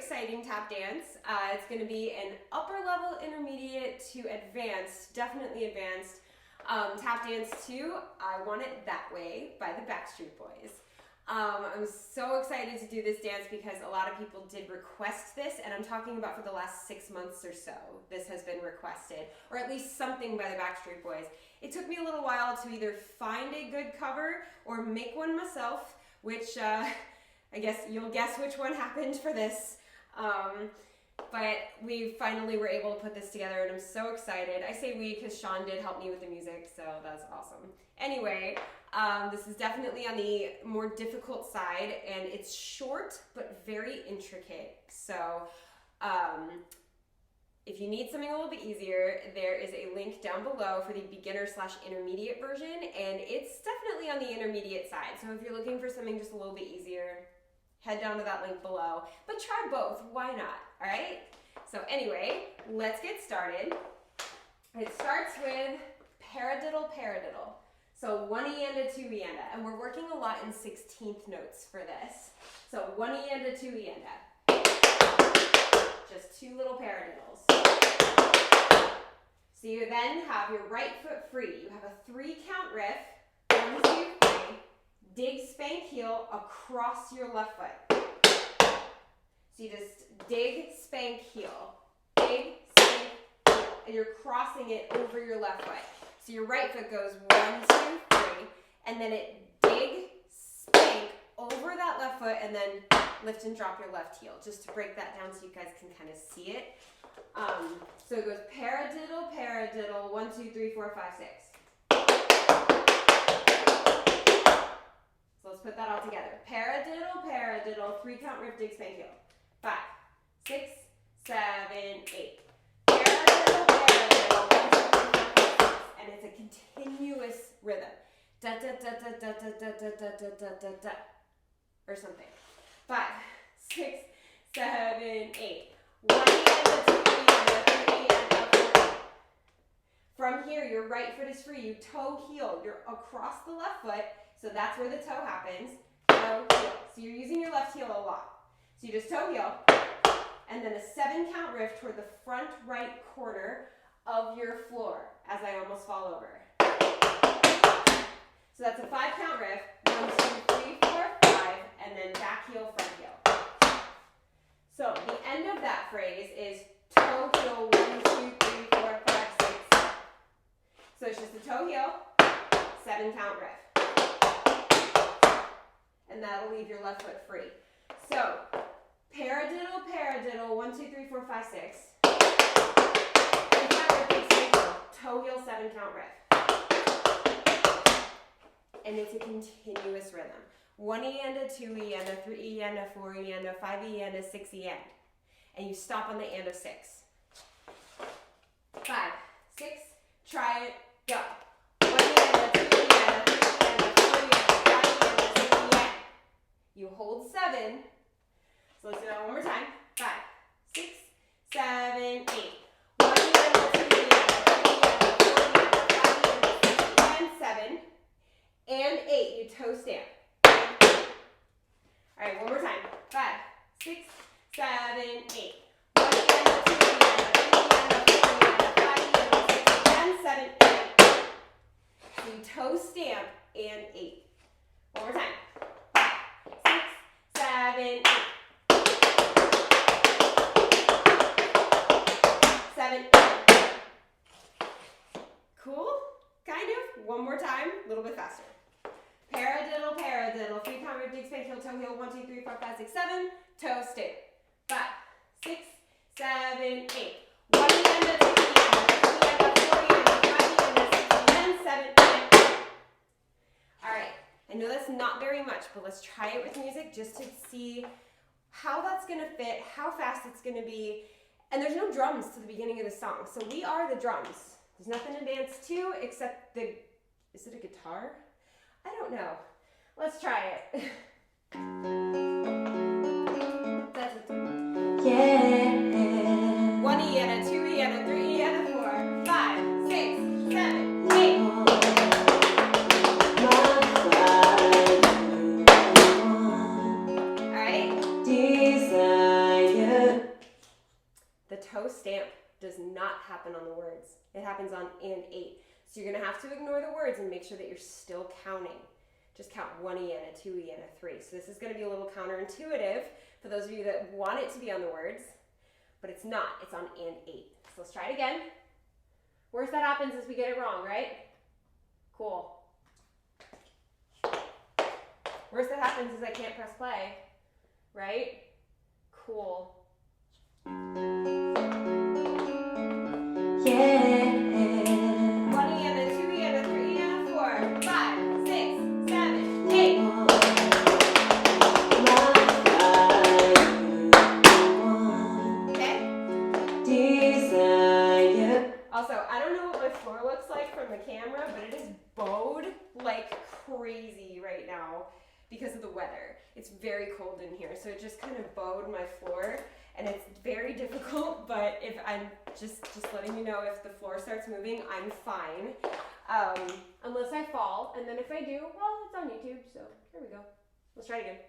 exciting tap dance. It's going to be an upper level, intermediate to advanced, definitely advanced tap dance to I Want It That Way by the Backstreet Boys. I'm so excited to do this dance because a lot of people did request this, and I'm talking about for the last 6 months or so. This has been requested, or at least something by the Backstreet Boys. It took me a little while to either find a good cover or make one myself, which I guess you'll guess which one happened for this. But we finally were able to put this together, and I'm so excited. I say we because Sean did help me with the music, so that's awesome. Anyway, this is definitely on the more difficult side, and it's short but very intricate. So if you need something a little bit easier, there is a link down below for the beginner/intermediate version, and it's definitely on the intermediate side. So if you're looking for something just a little bit easier, head down to that link below, but try both, why not, all right? So anyway, let's get started. It starts with paradiddle, paradiddle. So 1 eanda, 2 eanda, and we're working a lot in 16th notes for this. So 1 eanda, 2 eanda. Just 2 little paradiddles. So you then have your right foot free. You have a 3 count riff, 1, 2, 3. Dig, spank, heel across your left foot. So you just dig, spank, heel. Dig, spank, heel. And you're crossing it over your left foot. So your right foot goes 1, 2, 3. And then it dig, spank over that left foot and then lift and drop your left heel. Just to break that down so you guys can kind of see it. So it goes paradiddle, paradiddle, 1, 2, 3, 4, 5, 6. So let's put that all together. Paradiddle, paradiddle, 3 count riff, dig, spank, heel. 5, 6, 7, 8. Paradiddle, paradiddle, 1, 2, 3, 4, 5, 6. And it's a continuous rhythm. Da da da da da da da da da da da da da. Or something. 5, 6, 7, 8. 1 eanda, 2 eanda, 3 eanda, 4. From here, your right foot is free. You toe heel. You're across the left foot. So that's where the toe happens. Toe, heel. So you're using your left heel a lot. So you just toe heel, and then a 7 count riff toward the front right corner of your floor as I almost fall over. So that's a 5 count riff, 1, 2, 3, 4, 5, and then back heel, front heel. So the end of that phrase is toe heel, 1, 2, 3, 4, 5, 6, 7. So it's just a toe heel, 7 count riff. And that'll leave your left foot free. So, paradiddle, paradiddle, 1, 2, 3, 4, 5, 6. Toe heel, 7 count riff. And it's a continuous rhythm. 1 eanda, 2 eanda, 3 eanda, 4 eanda, 5 eanda, 6 eanda. And you stop on the end of 6. 5, 6, try it, go. 1 eanda, 2 eanda, 3 eanda, 4 eanda, 5 eanda, 6 eanda. You hold 7. So let's do that one more time. 5, 6, 7, 8. 1 eanda, 2 eanda, 3 eanda, 4 eanda, 5 eanda, 6 and 7. And 8. You toe stamp. Alright, one more time. 5, 6, 7, 8. 1 eanda, 2 eanda, 3 eanda, 4 eanda, 5 eanda, 6 and 7, 8. So you toe stamp and 8. One more time. 5, 6, 7, 8. 7, 8. Cool? Kind of. One more time. A little bit faster. Paradiddle, paradiddle. 3 count riff, dig, spank, heel, toe, heel. 1, 2, 3, 4, 5, 6, 7. Toe stamp. 5, 6, 7, 8. 1 eanda, 2 eanda, 3 eanda, 4 eanda, 5 eanda, 6 and 7, 8. Alright. I know that's not very much, but let's try it with music just to see how that's going to fit, how fast it's going to be. And there's no drums to the beginning of the song, so we are the drums. There's nothing to dance to except the, is it a guitar? I don't know. Let's try it. Yeah. 1 eanda, 2 eanda, 3 eanda, 4, 5, 6, 7, 8. Alright? Desire. happen on the words. It happens on and 8. So you're going to have to ignore the words and make sure that you're still counting. Just count 1 E and a 2 E and a 3. So this is going to be a little counterintuitive for those of you that want it to be on the words, but it's not. It's on and 8. So let's try it again. Worst that happens is we get it wrong, right? Cool. Worst that happens is I can't press play, right? Cool. Yeah. 1 E and a 2 E and a 3 E and a 4. 5, 6, 7, 8. Okay? Also, I don't know what my floor looks like from the camera, but it is bowed like crazy right now because of the weather. It's very cold in here, so it just kind of bowed my floor, and it's very difficult, but if I'm just letting you know, if the floor starts moving, I'm fine. Unless I fall, and then if I do, well, it's on YouTube, so here we go. Let's try it again.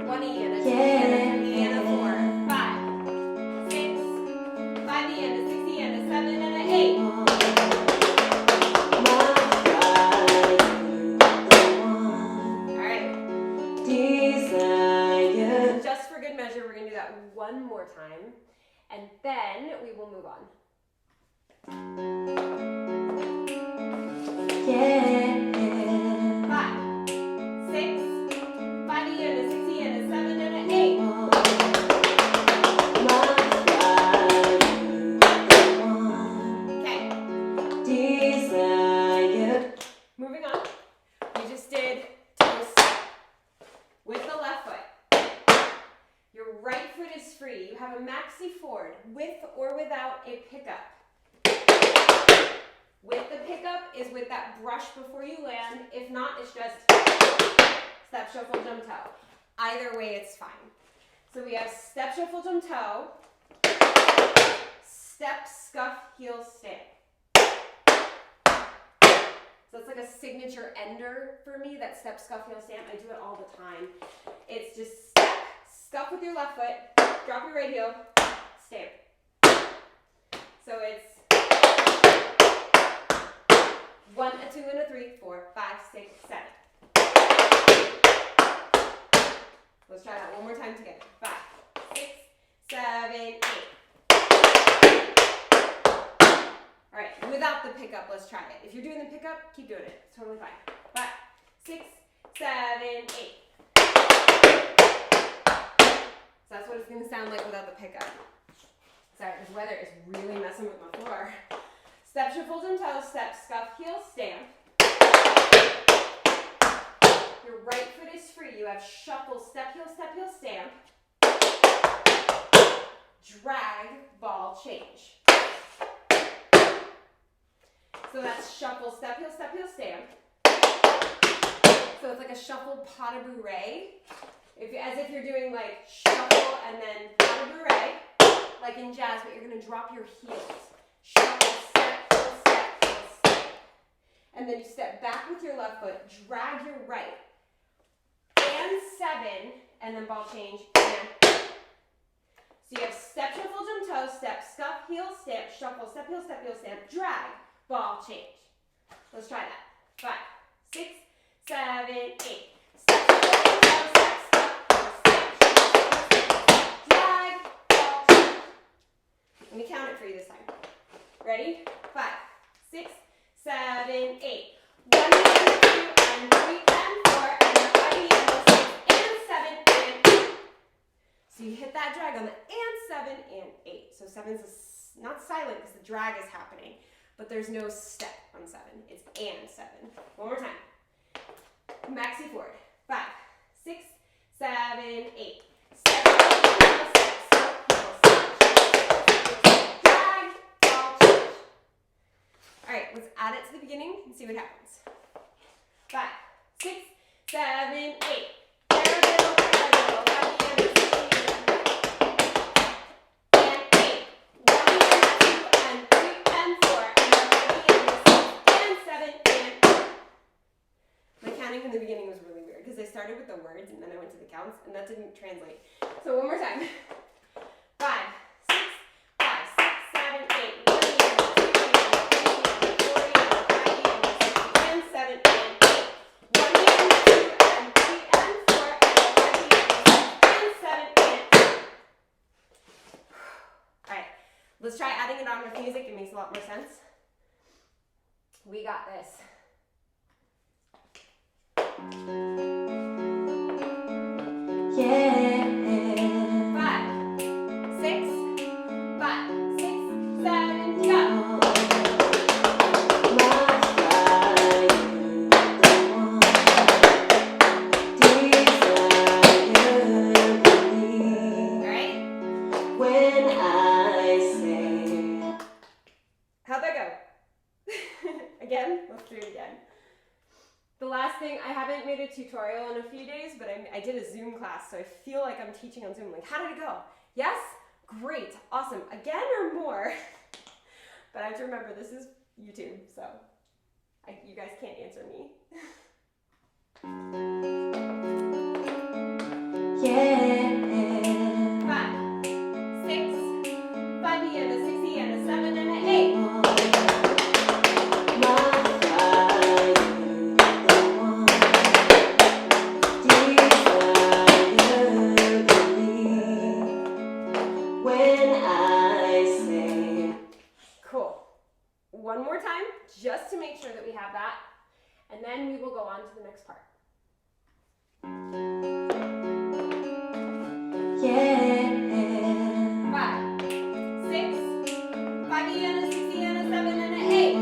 1 E and a 2 E and a 3 E and a 4, 5, 6, 5 E and a 6 E and a 7 and a 8. We're going to do that one more time, and then we will move on. Yeah. 5, 6, 5 E and a 6 E and a 7 and an 8. Okay. Moving on. We just did toe step with the left foot. Your right foot is free. You have a maxi forward with or without a pickup. With the pickup is with that brush before you land. If not, it's just step, shuffle, jump, toe. Either way, it's fine. So we have step, shuffle, jump, toe, step, scuff, heel, stamp. So it's like a signature ender for me, that step, scuff, heel, stamp. I do it all the time. It's just step, scuff with your left foot, drop your right heel, stamp. So it's 1, a 2, and a 3, 4, 5, 6, 7. Let's try that one more time together. 5, 6, 7, 8. All right, without the pickup, let's try it. If you're doing the pickup, keep doing it. It's totally fine. 5, 6, 7, 8. So that's what it's going to sound like without the pickup. Sorry, this weather is really messing with my floor. Step, shuffle, and toe, step, scuff, heel, stamp. Your right foot is free. You have shuffle, step, heel, stamp. Drag, ball, change. So that's shuffle, step, heel, stamp. So it's like a shuffle pas de bourrée. As if you're doing like shuffle and then pas de bourrée, like in jazz, but you're going to drop your heels. Shuffle, step, heel, step. And then you step back with your left foot, drag your right. And 7, and then ball change, and. So you have step, shuffle, jump, toe, step, scuff, heel, stamp, shuffle, step, heel, stamp, drag, ball change. Let's try that. 5, 6, 7, 8. Step, shuffle, toe, step, scuff, heel, stamp, drag, ball change. Let me count it for you this time. Ready? 5, 6, 7, 8. 1, 2, and 3, and 4, and 5, and 6, and 7, and 8. So you hit that drag on the and 7 and 8. So 7 is not silent because the drag is happening, but there's no step on 7. It's and 7. One more time. Maxi forward. 5, 6, 7, 8. Step, drag, ball, change. All right, let's add it to the beginning and see what happens. 5, 6, 7, 8. Paradiddle, paradiddle, paradiddle, and 8. 1, and 2, and 3, and 4, and 7, and 8. My counting in the beginning was really weird because I started with the words and then I went to the counts and that didn't translate. So one more time. 5, 6, Let's try adding it on with music. It makes a lot more sense. We got this. Yeah. 5, 6, 5, 6, 7, go. How'd that go? Again? Let's do it again. The last thing, I haven't made a tutorial in a few days, but I did a Zoom class, so I feel like I'm teaching on Zoom. Like, how did it go? Yes? Great. Awesome. Again or more? But I have to remember, this is YouTube, so you guys can't answer me. Yeah. 5, 6, 5 E and a 6 E and a 7 and an 8. One more time, just to make sure that we have that, and then we will go on to the next part. Yeah. 5, 6, 5 E and a 6 E and a 7 and an 8.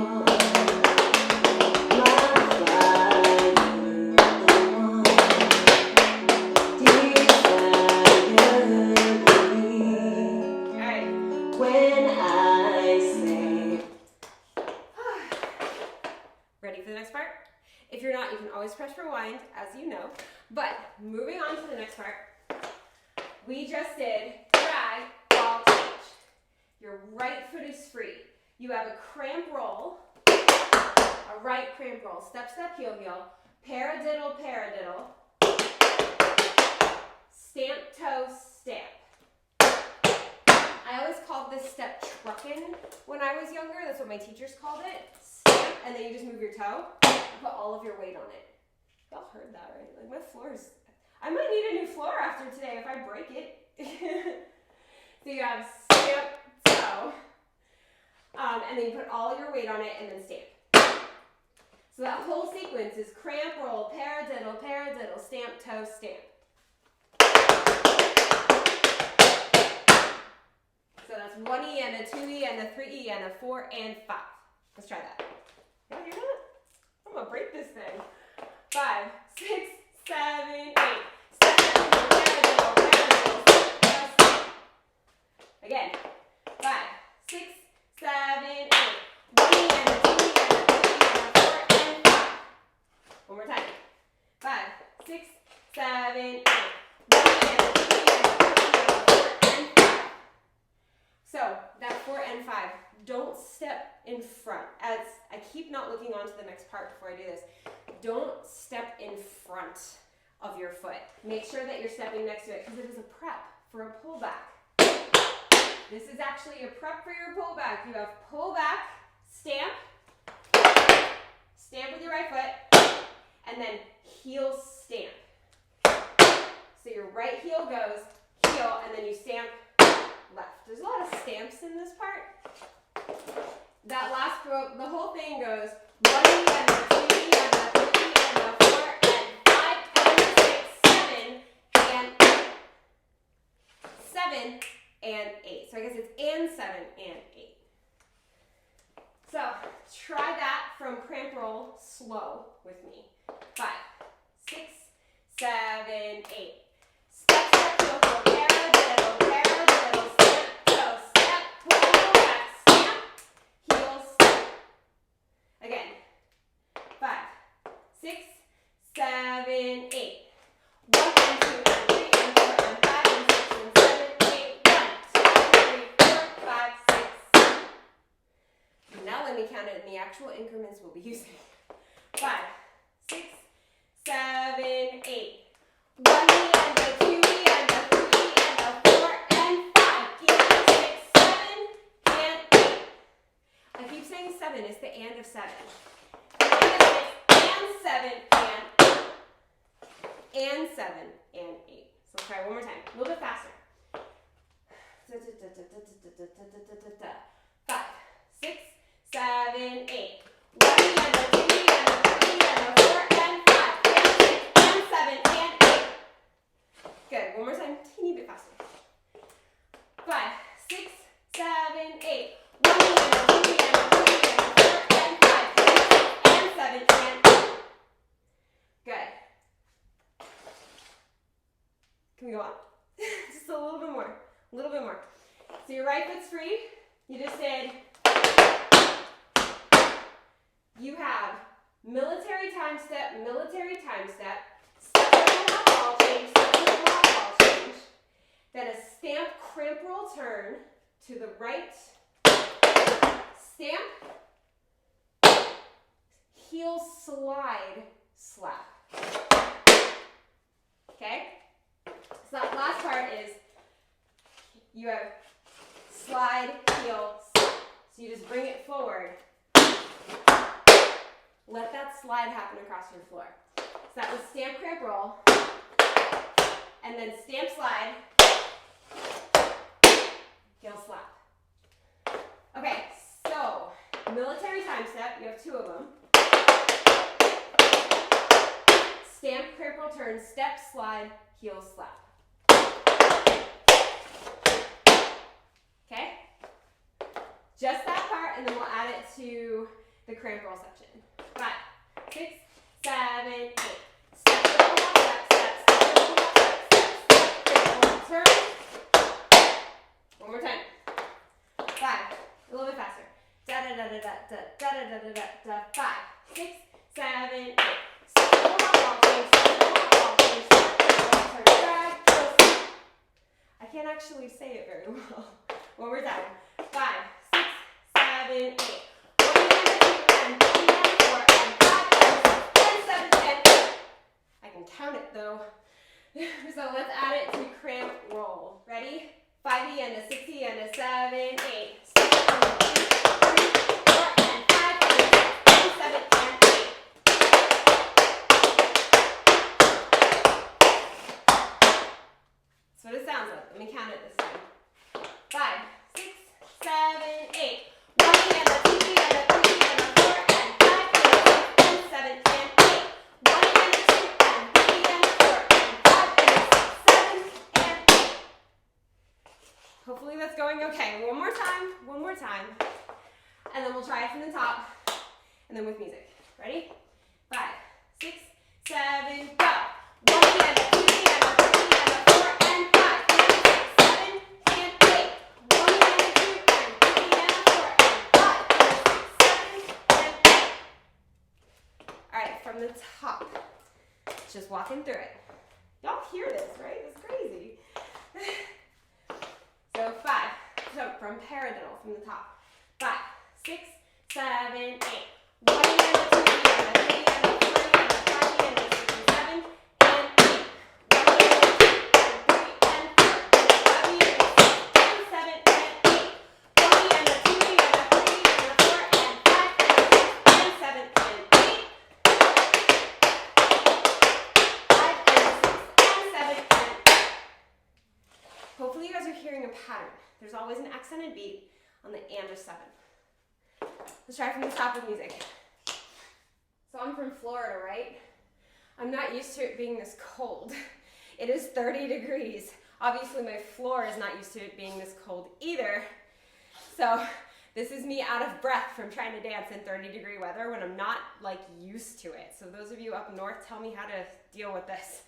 All right. When I say. Ready for the next part? If you're not, you can always press rewind, as you know. But moving on to the next part, we just did drag, ball, change. Your right foot is free. You have a cramp roll, a right cramp roll, step, step, heel, heel, paradiddle, paradiddle, stamp, toe, stamp. I always called this step truckin' when I was younger. That's what my teachers called it. Stamp, and then you just move your toe and put all of your weight on it. Y'all heard that, right? Like, my floor's, I might need a new floor after today if I break it. So you have stamp, toe, and then you put all your weight on it and then stamp. So that whole sequence is cramp, roll, paradiddle, paradiddle, stamp, toe, stamp. So that's 1 E and a 2 E and a 3 E and a 4 and 5. Let's try that. Y'all hear that? I'm gonna break this thing. 5, 6, 7, 8. Again. 5, 6, 7, 8. 1 E and a 2 E and a 3 E and a 4 and 5. One more time. 5, 6, 7, 8. 1 E and a 2 E and a 3 E and a 4 and 5. So that 4 and 5. Don't step in front. As I keep not looking on to the next part before I do this. Don't step in front of your foot. Make sure that you're stepping next to it because it is a prep for a pullback. This is actually a prep for your pullback. You have pullback, stamp, stamp with your right foot, and then heel stamp. So your right heel goes, heel, and then you stamp left. There's a lot of stamps in this part. That last row, the whole thing goes 1 E and a 2 E and a 3 E and a 4 and 5 and 6, 7 and 8. 7 and 8. So I guess it's and 7 and 8. So try that from cramp roll slow with me. 5, 6, 7, 8. Step, step, heel, heel, paradiddle, paradiddle, step, toe, step, pull back, stamp, heel, step. Again. 5, 6, 7, 8. 1 and 2 and 3 and 4 and 5 and 6 and 7, 8. 1, 2, 3, 4, 5, 6. Now let me count it in the actual increments we'll be using. 5, 6, 7, 8. 1 E and a 2 E and a 3 E and a 4 and 5. E and 6, 7 and 8. I keep saying 7. It's the and of 7. E and 6 and 7 and 8. And 7 and 8. So let's try one more time. A little bit faster. 5, 6, 7, 8. 1 piano, 2 piano, 3 piano, 4 and 5, and 6 and 7 and 8. Good. One more time, teeny bit faster. 5, 6, 7, 8. 1 piano, 2 piano, 3 piano, 4 and 5, and 6 and 7 and 8. Good. Can we go on? Just a little bit more. A little bit more. So your right foot's free. You just did. You have military time step, step double hop ball change, step double hop ball change, then a stamp cramp roll turn to the right, stamp, heel slide, slap. Okay? So that last part is you have slide, heel, slap. So you just bring it forward. Let that slide happen across your floor. So that was stamp, cramp, roll, and then stamp, slide, heel, slap. Okay, so military time step, you have 2 of them. Stamp, cramp, roll, turn, step, slide, heel, slap. Okay? Just that part, and then we'll add it to the cramp roll section. 5, 6, 7, 8. Step, double hop, step, step, double hop, step, cramp roll, turn. One more time. 5, a little bit faster. Da da da da da da da da da da da. 5, 6, 7, 8. Step, double hop, ball change, step, double hop, ball change, step, cramp roll, turn, drag, close. I can't actually say it very well. One more time. 5, 6, 7, 8. Count it though. So let's add it to cramp roll. Ready? 5 and a 6 and a 7, 8. 6 and 2, 3, 4 and 5 and 6 and 7 and 8. That's what it sounds like. Let me count it this time. 5, 6, 7, 8. 1 and a 2 and a 3 and a 4 and 5 and 6 and 7 and 8. 1 and a 2 and 3 and a 4 and 5 and 6, 7 and 8. Hopefully that's going okay. One more time. And then we'll try it from the top and then with music. Ready? 5, 6, 7, go. 1 piano, 2 piano, 3 piano, 4 and 5 and 6, 7 and 8. 1 piano, 2 and 3 piano, 4 and 5 and 6, 7 and 8. All right, from the top. Just walking through it. Y'all hear this, right? It's crazy. So 5. So from paradiddle, from the top. 5, 6, 7, 8. 1 piano, 2 piano, 3 piano, 4 piano, 5 piano, 6 and 7 and 8. 1 piano, 2 and 3 and 4 and 5 piano, 6 and 7 and 8. 1 piano, 2 piano, 3 piano, 4 and 5 and 6 and 7 and 8. 5 and 6 and 7 and 8. Hopefully you guys are hearing a pattern. There's always an accented beat on the and or 7. Let's try from the top of music. So I'm from Florida, right? I'm not used to it being this cold. It is 30 degrees. Obviously my floor is not used to it being this cold either. So this is me out of breath from trying to dance in 30-degree weather when I'm not like used to it. So those of you up north, tell me how to deal with this.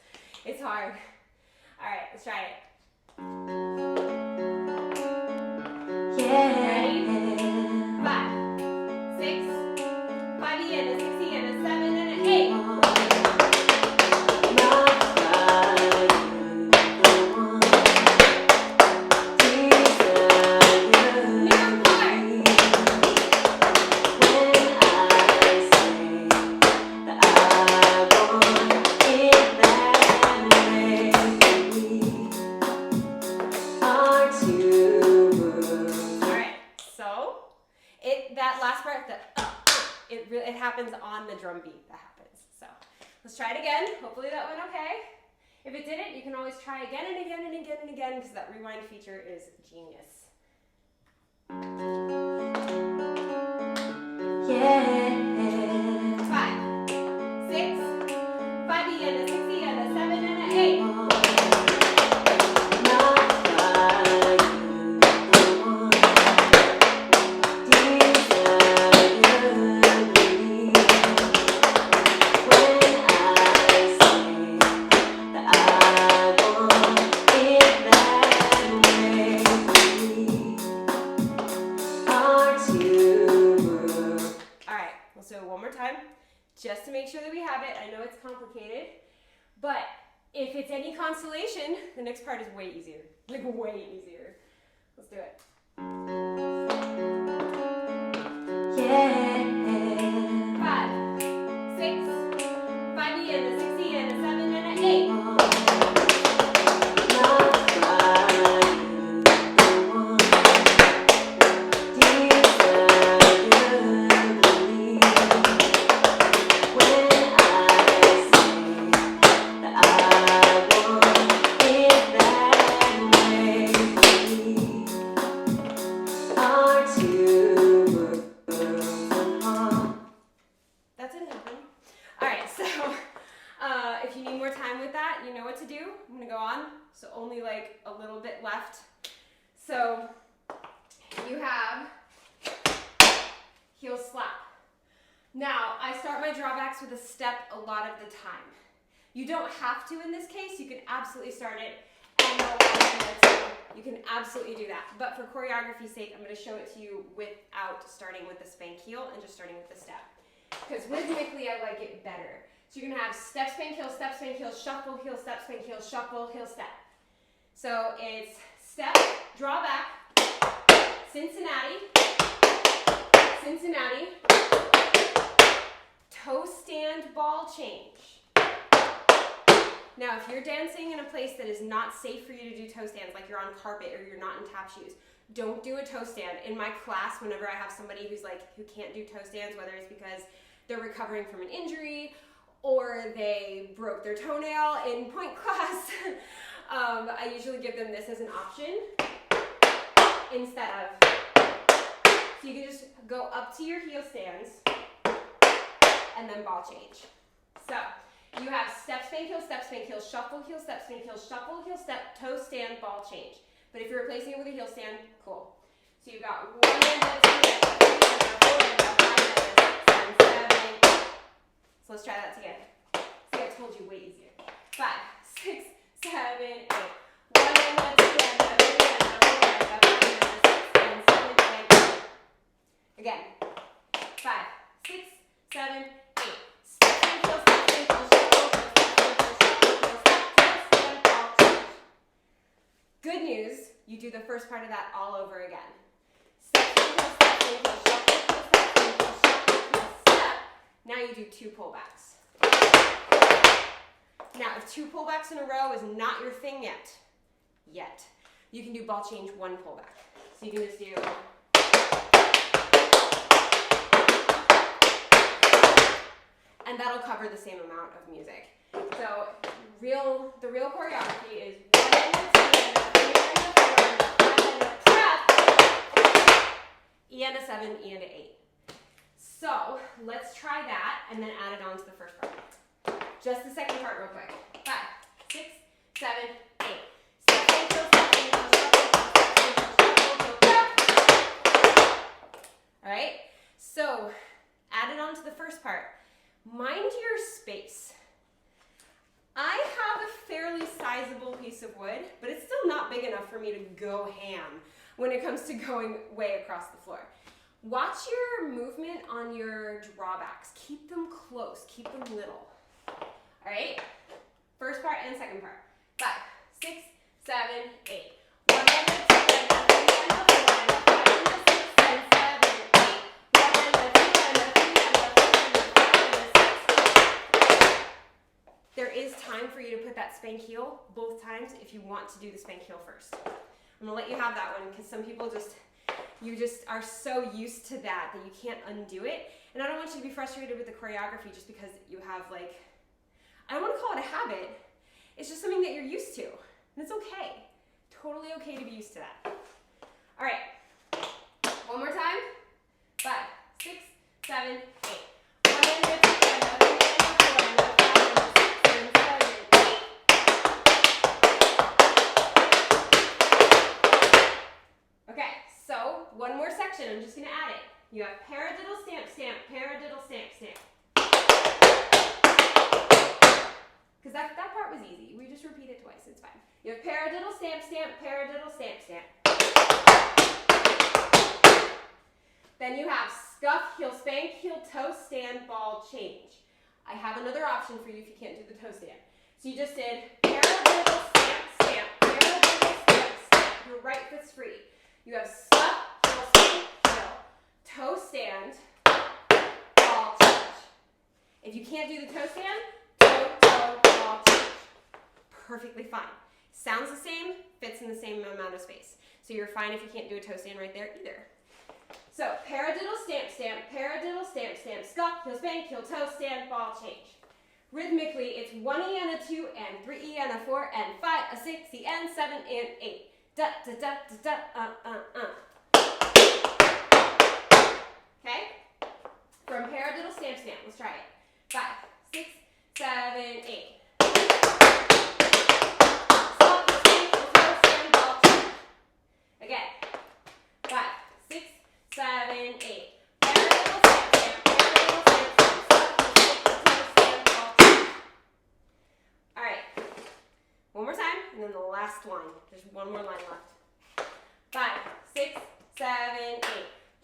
It's hard. All right, let's try it. Ready? 5, 6, 5 and a 6 and a 7 and an 8. It happens on the drum beat that happens. So let's try it again. Hopefully that went okay. If it didn't, you can always try again and again and again and again because that rewind feature is genius. Yeah. 5, 6, 5 E and a 6 E and a 7 and a 8. Just to make sure that we have it. I know it's complicated, but if it's any consolation, the next part is way easier. Like way easier. Let's do it. Yeah. 5, 6, 5 E and a 6 E and a 7 and a 8. I'm gonna go on, so only like a little bit left. So you have heel slap. Now I start my drawbacks with a step a lot of the time. You don't have to in this case, you can absolutely start it and you can absolutely do that. But for choreography's sake, I'm gonna show it to you without starting with the spank heel and just starting with the step. Because rhythmically I like it better. So you're gonna have step, spank, heel, shuffle, heel, step, spank, heel, shuffle, heel, step. So it's step, draw back, Cincinnati, Cincinnati, toe stand, ball change. Now if you're dancing in a place that is not safe for you to do toe stands, like you're on carpet or you're not in tap shoes, don't do a toe stand. In my class, whenever I have somebody who can't do toe stands, whether it's because they're recovering from an injury or they broke their toenail in point class, I usually give them this as an option instead of, so you can just go up to your heel stands and then ball change. So you have step, spank, heel, shuffle, heel, step, spank, heel, shuffle, heel, step, toe stand, ball change. But if you're replacing it with a heel stand, cool. So you've got 1 and a 2 and a 3 and a 4 and a 5 and a 6 and 7. So let's try that together. See, I told you way easier. 5, 6, 7, 8. 1 and a 2 and a 3 and a 4 and a 5 and a 6 and 7 and 8. Again. 5, 6, 7, 8. Step, spank, heel, shuffle, heel, step, ball change. Good news, you do the first part of that all over again. Step, spank, heel, shuffle, step. Now you do 2 pullbacks. Now, if 2 pullbacks in a row is not your thing yet, you can do ball change 1 pullback. So you can just do, and that'll cover the same amount of music. So the real choreography is 1 and a 2 and a 3 and a 4 and a 5 and a trap, E and a 7, E and a 8. So let's try that and then add it on to the first part. Just the second part real quick. 5, 6, 7, 8. Step, spank, heel, step, spank, heel, shuffle, all right, so add it on to the first part. Mind your space. I have a fairly sizable piece of wood, but it's still not big enough for me to go ham when it comes to going way across the floor. Watch your movement on your drawbacks. Keep them close, keep them little. All right, first part and second part. 5, 6, 7, 8. 1 and a 2 and a 3 and a 4 and a 5 and a 6 and 7, 8. 1 and a 2 and a 3 and a 4 and a 5 and a 6. There is time for you to put that spank heel both times if you want to do the spank heel first. I'm gonna let you have that one because some people you just are so used to that you can't undo it. And I don't want you to be frustrated with the choreography just because you have I don't want to call it a habit. It's just something that you're used to, and it's okay. Totally okay to be used to that. All right, one more time. 5, 6, 7, 8. 1 and 2 and 3 and 4 and 5 and 6 and 7, 8. Okay, so one more section. I'm just going to add it. You have paradiddle, stamp, stamp, paradiddle, stamp, stamp. Because that part was easy. We just repeat it twice. It's fine. You have paradiddle, stamp, stamp, paradiddle, stamp, stamp. Then you have scuff, heel spank, heel toe, stand, ball, change. I have another option for you if you can't do the toe stand. So you just did paradiddle, stamp, stamp, paradiddle, stamp, stamp. Your right foot's free. You have scuff, heel spank, heel, toe stand, ball, change. If you can't do the toe stand, toe, toe, ball, change. Perfectly fine. Sounds the same, fits in the same amount of space. So you're fine if you can't do a toe stand right there either. So paradiddle, stamp, stamp, paradiddle, stamp, stamp, scuff, heel spank, heel toe, stand, ball, change. Rhythmically, it's 1 E and a 2 and 3 E and a 4 and 5, a 6 E and 7 and 8. Da da da da da Okay? From paradiddle, stamp, stamp. Let's try it. 5, 6, 7, 8. Scuff, heel spank, heel toe, stand, ball, change. Again. 5, 6, 7, 8. Paradiddle, stamp, stamp, paradiddle, stamp, stamp, scuff, heel spank, heel toe, stand, ball, change. All right. One more time, and then the last line. There's one more line left. 5, 6, 7, 8.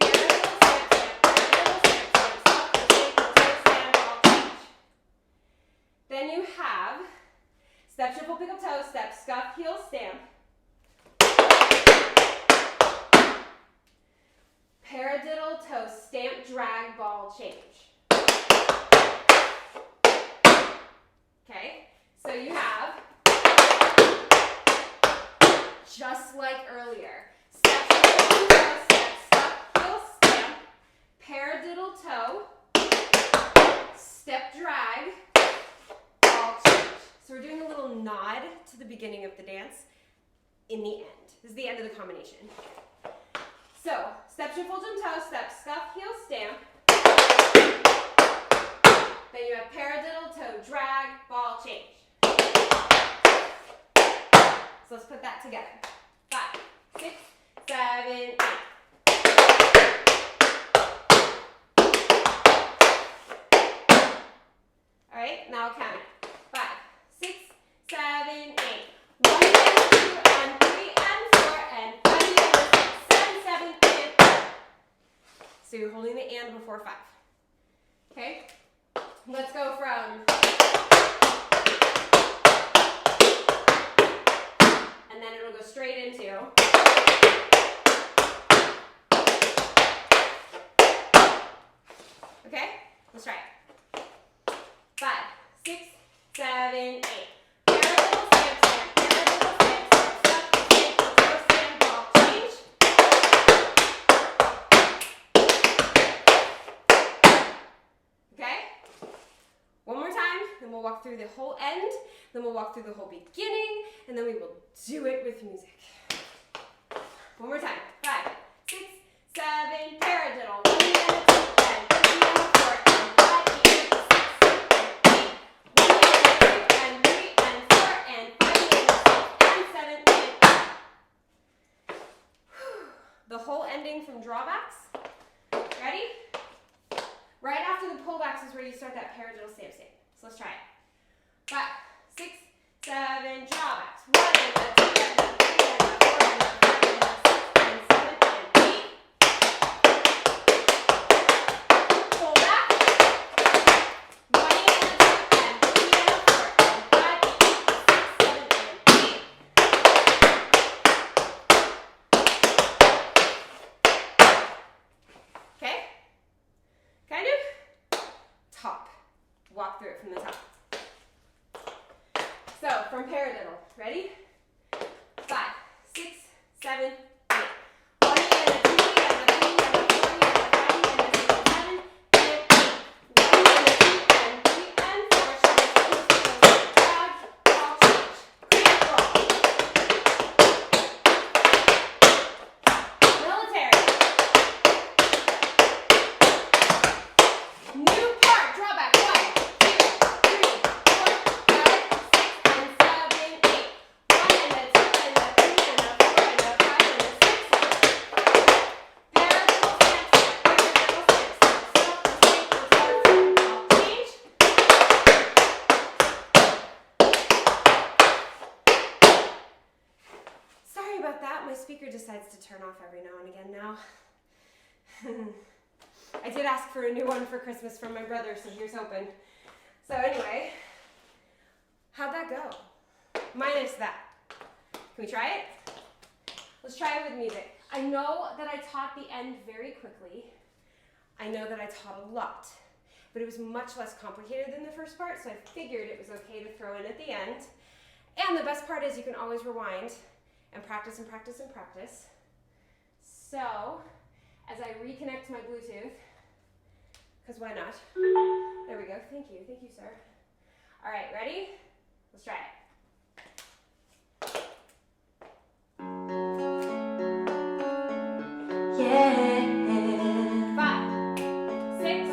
Paradiddle, stamp, stamp, paradiddle, stamp, stamp, scuff, heel spank, heel toe, stand, ball, change. Then you have step, triple, pick up toe, step, scuff, heel, stamp. Paradiddle, toe, stamp, drag, ball, change. Okay, so you have, just like earlier, step, triple, toe, step, scuff, heel, stamp, paradiddle, toe, step, drag, ball, change. So we're doing a little nod to the beginning of the dance in the end. This is the end of the combination. So, step, triple, jump, toe, step, scuff, heel, stamp. Then you have paradiddle, toe, drag, ball, change. So let's put that together. 5, 6, 7, 8. All right, now I'll count it. 5, 6, 7, 8. 1 and 2 and 3 and 4 and 5 and 6 and 7 and 8. So you're holding the and before 5. Okay? Let's go from, and then it'll go straight into, okay? Let's try it. 5, 6, 7, 8. Paradiddle, stamp, stamp, paradiddle, stamp, stamp, scuff, heel spank, heel toe, stand, ball, change. Okay? One more time, then we'll walk through the whole end, then we'll walk through the whole beginning, and then we will do it with music. One more time. 5, 6, 7, paradiddle. 1 E and a 2 and 3 and a 4 and 5 E and a 6 and 8. 1 E and a 2 and 3 and 4 and 5 E and a 6 and 7 and 8. The whole ending from drawbacks. Ready? Right after the pullbacks is where you start that paradiddle, stamp, stamp. So let's try it. 5, 6, 7, drawbacks. 1 and a 2 and a 3 and a 4 and a 5 and a 6 and 7 and 8. Pull back. 1 and a 2 and 3 and a 4 and 5 and 6, 7 and 8. Okay? Kind of? Top. Walk through it from the top. So, from paradiddle. Ready? 5, 6, 7, 8. 1 and a 2 and a 3 and a 4 and a 5 and a 6 and 7 and 8. 1 and a 2 and 3 and 4. Drag, ball, change. off every now and again now. I did ask for a new one for Christmas from my brother, so here's hoping. So anyway, how'd that go? Minus that. Can we try it? Let's try it with music. I know that I taught the end very quickly. I know that I taught a lot, but it was much less complicated than the first part, so I figured it was okay to throw in at the end. And the best part is you can always rewind and practice and practice and practice. So, as I reconnect my Bluetooth, because why not? There we go. Thank you, sir. All right, ready? Let's try it. Yeah. 5, 6,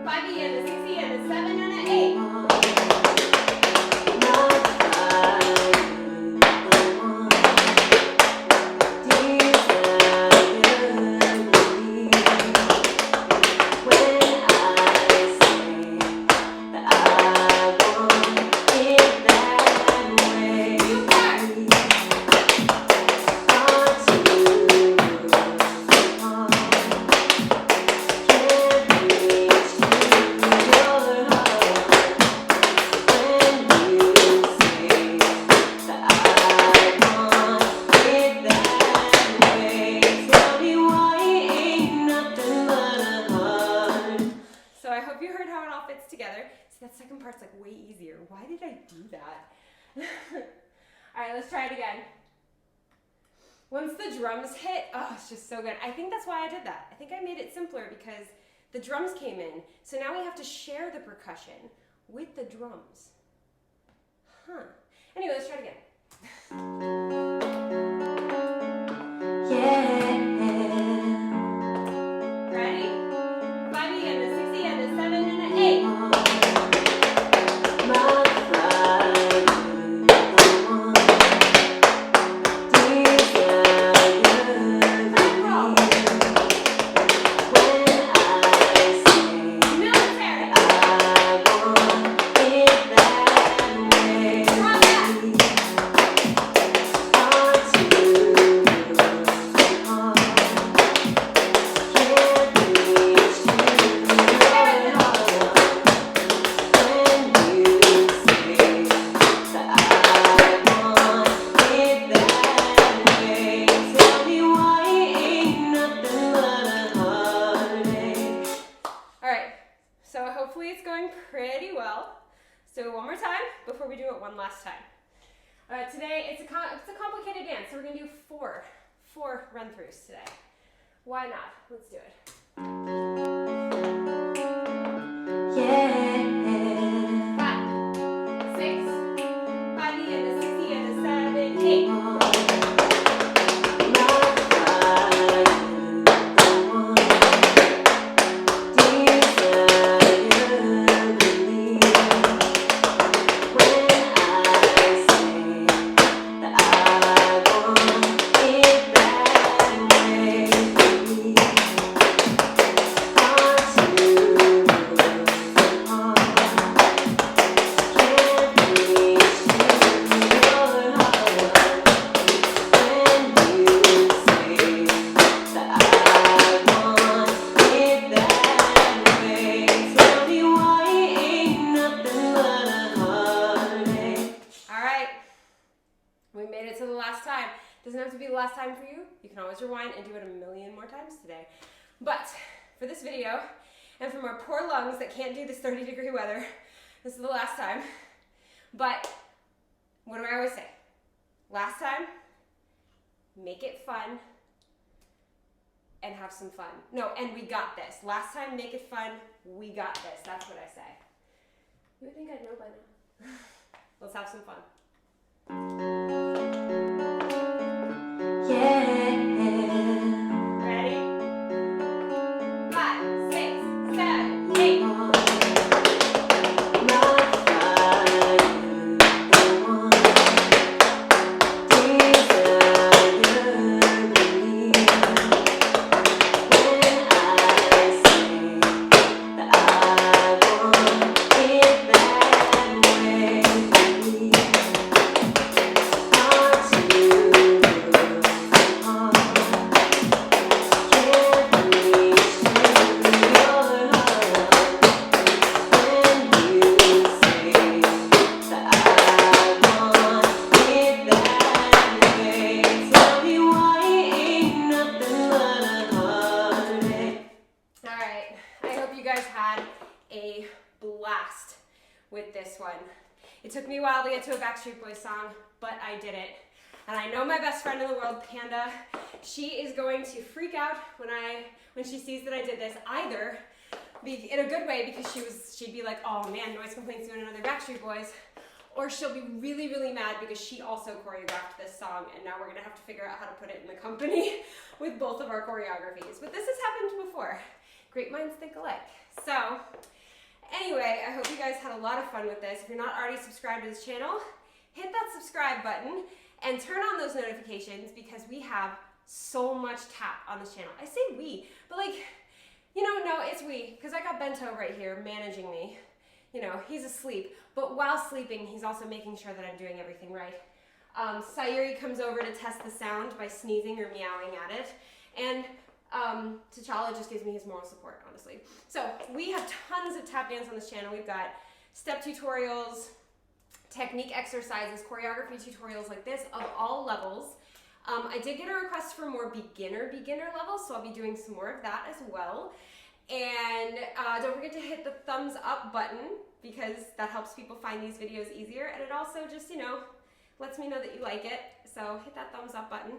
5 E and a 6 E and a 7 and an 8. Together. So that second part's like way easier. Why did I do that? All right, let's try it again. Once the drums hit, oh, it's just so good. I think that's why I did that. I think I made it simpler because the drums came in. So now we have to share the percussion with the drums. Huh. Anyway, let's try it again. So one more time before we do it one last time. Today it's a complicated dance, so we're gonna do four run-throughs today. Why not? Let's do it. Yeah. 5, 6, 5 E and a 6 E and a 7, 8. Doesn't have to be the last time for you. You can always rewind and do it a million more times today. But for this video, and from our poor lungs that can't do this 30-degree weather, this is the last time. But what do I always say? Last time, make it fun and have some fun. No, and we got this. Last time, make it fun, we got this. That's what I say. You would think I'd know by now. Let's have some fun. Ready? 5, 6, 7, 8. blast with this one. It took me a while to get to a Backstreet Boys song, but I did it. And I know my best friend in the world, Panda, she is going to freak out when she sees that I did this, either be in a good way because she'd be like, oh man, Noise Complaints doing another Backstreet Boys, or she'll be really, really mad because she also choreographed this song, and now we're gonna have to figure out how to put it in the company with both of our choreographies. But this has happened before. Great minds think alike. So, anyway, I hope you guys had a lot of fun with this. If you're not already subscribed to this channel, hit that subscribe button and turn on those notifications because we have so much tap on this channel. I say we, but like, you know, no, it's we, because I got Bento right here managing me. You know, he's asleep, but while sleeping, he's also making sure that I'm doing everything right. Sayuri comes over to test the sound by sneezing or meowing at it, and T'Challa just gives me his moral support, honestly. So we have tons of tap dance on this channel. We've got step tutorials, technique exercises, choreography tutorials like this of all levels. I did get a request for more beginner levels, so I'll be doing some more of that as well. And don't forget to hit the thumbs up button because that helps people find these videos easier, and it also just, you know, lets me know that you like it. So hit that thumbs up button.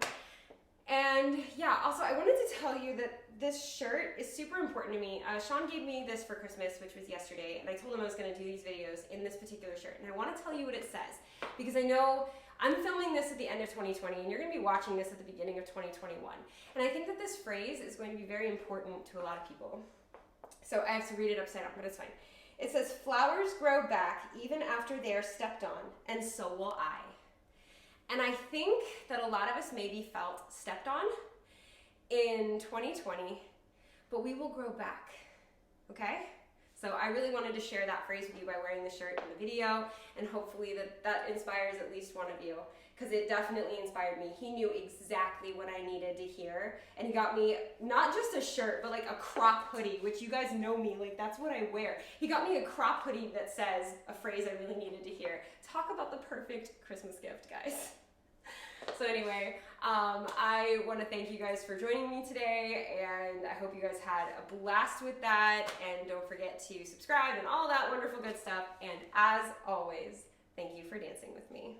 And yeah, also I wanted to tell you that this shirt is super important to me. Sean gave me this for Christmas, which was yesterday, and I told him I was going to do these videos in this particular shirt. And I want to tell you what it says because I know I'm filming this at the end of 2020 and you're going to be watching this at the beginning of 2021. And I think that this phrase is going to be very important to a lot of people. So I have to read it upside down, but it's fine. It says, flowers grow back even after they are stepped on, and so will I. And I think that a lot of us maybe felt stepped on in 2020, but we will grow back, okay? So I really wanted to share that phrase with you by wearing the shirt in the video, and hopefully that inspires at least one of you, because it definitely inspired me. He knew exactly what I needed to hear, and he got me not just a shirt, but like a crop hoodie, which you guys know me, like that's what I wear. He got me a crop hoodie that says a phrase I really needed to hear. Talk about the perfect Christmas gift, guys. So anyway, I want to thank you guys for joining me today, and I hope you guys had a blast with that, and don't forget to subscribe and all that wonderful good stuff, and as always, thank you for dancing with me.